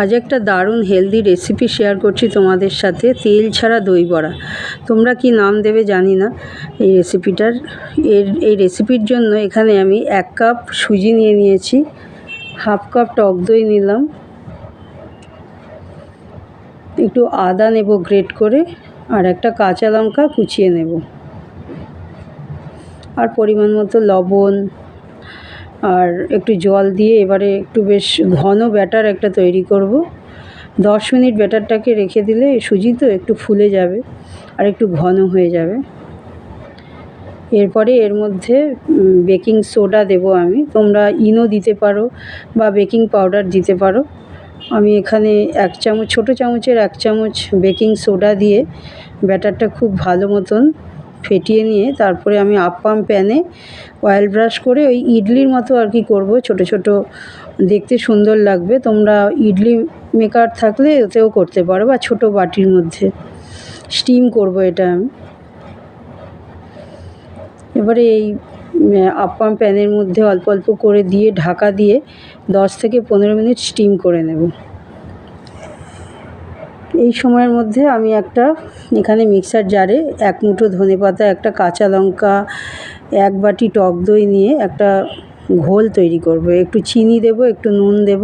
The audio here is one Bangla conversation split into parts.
আজ একটা দারুণ হেলদি রেসিপি শেয়ার করছি তোমাদের সাথে, তেল ছাড়া দই বড়া। তোমরা কি নাম দেবে জানি না এই রেসিপিটার। এই রেসিপির জন্য এখানে আমি 1 কাপ সুজি নিয়ে নিয়েছি, হাফ কাপ টক দই নিলাম, একটু আদা নেব গ্রেট করে, আর একটা কাঁচা লঙ্কা কুচিয়ে নেব, আর পরিমাণ মতো লবণ, আর একটু জল দিয়ে এবারে একটু বেশ ঘন ব্যাটার একটা তৈরি করব। 10 মিনিট ব্যাটারটাকে রেখে দিলে সুজি তো একটু ফুলে যাবে আর একটু ঘন হয়ে যাবে। এরপরে এর মধ্যে বেকিং সোডা দেব আমি, তোমরা ইনো দিতে পারো বা বেকিং পাউডার দিতে পারো। আমি এখানে 1 চামচ, ছোটো চামচের 1 চামচ বেকিং সোডা দিয়ে ব্যাটারটা খুব ভালো মতন ফেটিয়ে নিয়ে তারপরে আমি আপ্পাম প্যানে অয়েল ব্রাশ করে ওই ইডলির মতো আর কি করব, ছোট ছোট দেখতে সুন্দর লাগবে। তোমরা ইডলি মেকার থাকলে ওতেও করতে পারো বা ছোট বাটির মধ্যে স্টিম করব এটা আমি। এবারে এই আপ্পাম প্যানের মধ্যে অল্প অল্প করে দিয়ে ঢাকা দিয়ে 10 থেকে 15 মিনিট স্টিম করে নেব। এই সময়ের মধ্যে আমি একটা এখানে মিক্সার জারে 1 মুঠো ধনেপাতা, একটা কাঁচা লঙ্কা, 1 বাটি টক দই নিয়ে একটা ঘোল তৈরি করব। একটু চিনি দেব, একটু নুন দেব,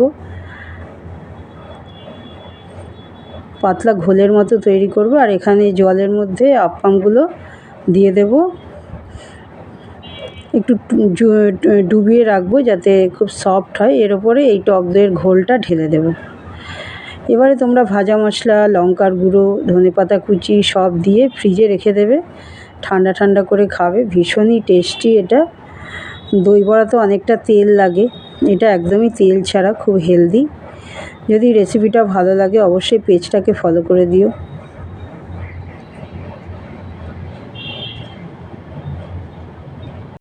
পাতলা ঘোলের মতো তৈরি করব। আর এখানে জলের মধ্যে আপ্পামগুলো দিয়ে দেব, একটু ডুবিয়ে রাখবো যাতে খুব সফট হয়। এর ওপরে এই টক দইয়ের ঘোলটা ঢেলে দেব। এবারে তোমরা ভাজা মশলা, লঙ্কার গুঁড়ো, ধনেপাতা কুচি সব দিয়ে ফ্রিজে রেখে দেবে, ঠান্ডা ঠান্ডা করে খাবে। ভীষণই টেস্টি এটা। দই বড়া তো অনেকটা তেল লাগে, এটা একদমই তেল ছাড়া, খুব হেলদি। যদি রেসিপিটা ভালো লাগে অবশ্যই পেজটাকে ফলো করে দিও।